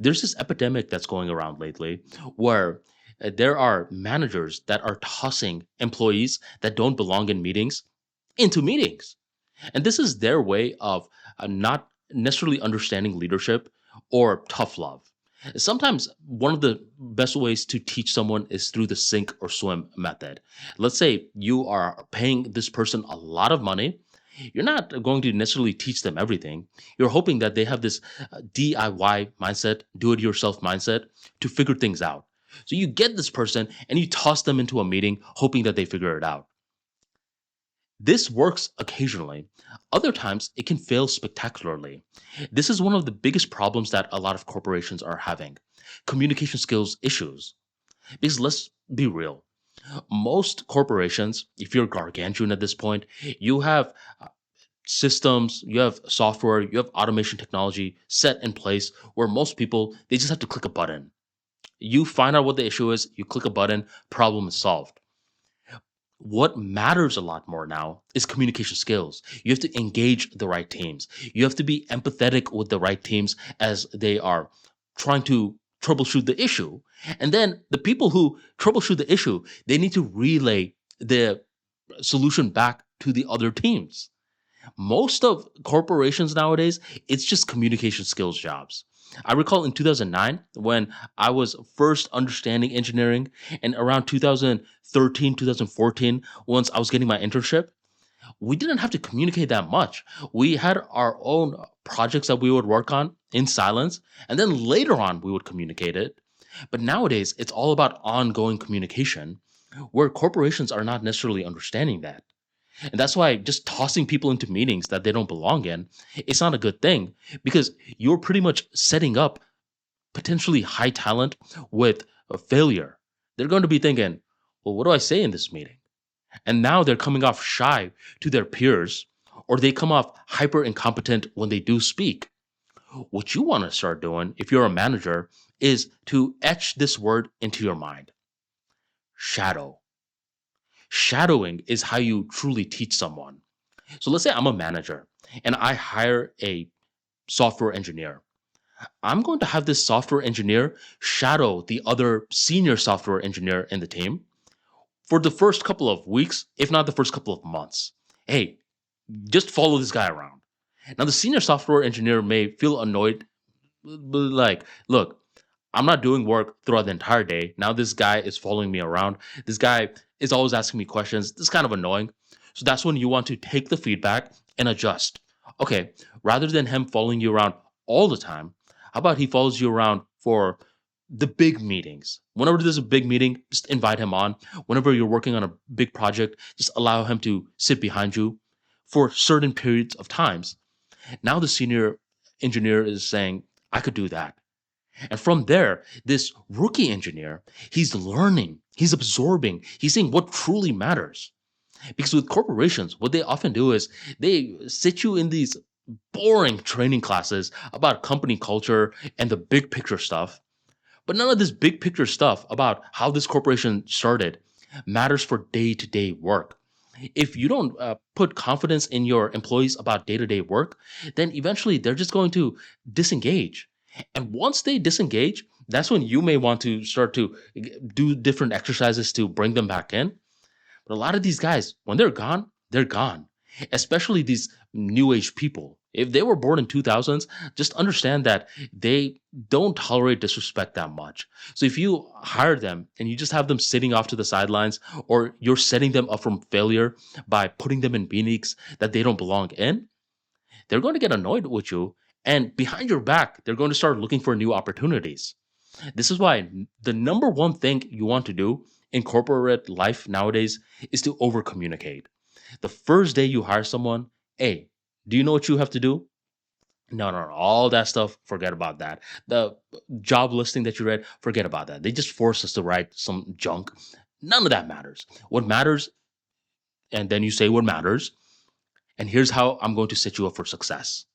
There's this epidemic that's going around lately where there are managers that are tossing employees that don't belong in meetings into meetings. And this is their way of not necessarily understanding leadership or tough love. Sometimes one of the best ways to teach someone is through the sink or swim method. Let's say you are paying this person a lot of money. You're not going to necessarily teach them everything. You're hoping that they have this DIY mindset, do it yourself mindset to figure things out. So you get this person and you toss them into a meeting hoping that they figure it out. This works occasionally. Other times, it can fail spectacularly. This is one of the biggest problems that a lot of corporations are having communication skills issues. Because let's be real, most corporations, if you're gargantuan at this point, you have systems, you have software, you have automation technology set in place where most people, they just have to click a button. You find out what the issue is, you click a button, problem is solved. What matters a lot more now is communication skills. You have to engage the right teams. You have to be empathetic with the right teams as they are trying to troubleshoot the issue. And then the people who troubleshoot the issue, they need to relay the solution back to the other teams. Most of corporations nowadays, it's just communication skills jobs. I recall in 2009 when I was first understanding engineering, and around 2013, 2014, once I was getting my internship, we didn't have to communicate that much. We had our own projects that we would work on in silence, and then later on we would communicate it. But nowadays, it's all about ongoing communication, where corporations are not necessarily understanding that. And that's why just tossing people into meetings that they don't belong in, it's not a good thing because you're pretty much setting up potentially high talent with a failure. They're going to be thinking, well, what do I say in this meeting? And now they're coming off shy to their peers, or they come off hyper incompetent when they do speak. What you want to start doing, if you're a manager, is to etch this word into your mind: shadow. Shadowing is how you truly teach someone. So let's say I'm a manager and I hire a software engineer. I'm going to have this software engineer shadow the other senior software engineer in the team for the first couple of weeks, if not the first couple of months. Hey, just follow this guy around. Now, the senior software engineer may feel annoyed, but like, look, I'm not doing work throughout the entire day. Now this guy is following me around. This guy is always asking me questions. This is kind of annoying. So that's when you want to take the feedback and adjust. Okay, rather than him following you around all the time, how about he follows you around for the big meetings? Whenever there's a big meeting, just invite him on. Whenever you're working on a big project, just allow him to sit behind you for certain periods of times. Now the senior engineer is saying, I could do that. And from there, this rookie engineer, he's learning, he's absorbing, he's seeing what truly matters. Because with corporations, what they often do is they sit you in these boring training classes about company culture and the big picture stuff. But none of this big picture stuff about how this corporation started matters for day to day work. If you don't put confidence in your employees about day to day work, then eventually they're just going to disengage. And once they disengage, that's when you may want to start to do different exercises to bring them back in. But a lot of these guys, when they're gone, they're gone. Especially these new age people. If they were born in 2000s, just understand that they don't tolerate disrespect that much. So if you hire them and you just have them sitting off to the sidelines, or you're setting them up from failure by putting them in meetings that they don't belong in, they're going to get annoyed with you. And behind your back, they're going to start looking for new opportunities. This is why the number one thing you want to do in corporate life nowadays is to over communicate. The first day you hire someone, hey, do you know what you have to do? No, no, no. All that stuff, forget about that. The job listing that you read, forget about that. They just force us to write some junk. None of that matters. What matters, and then you say what matters, and here's how I'm going to set you up for success.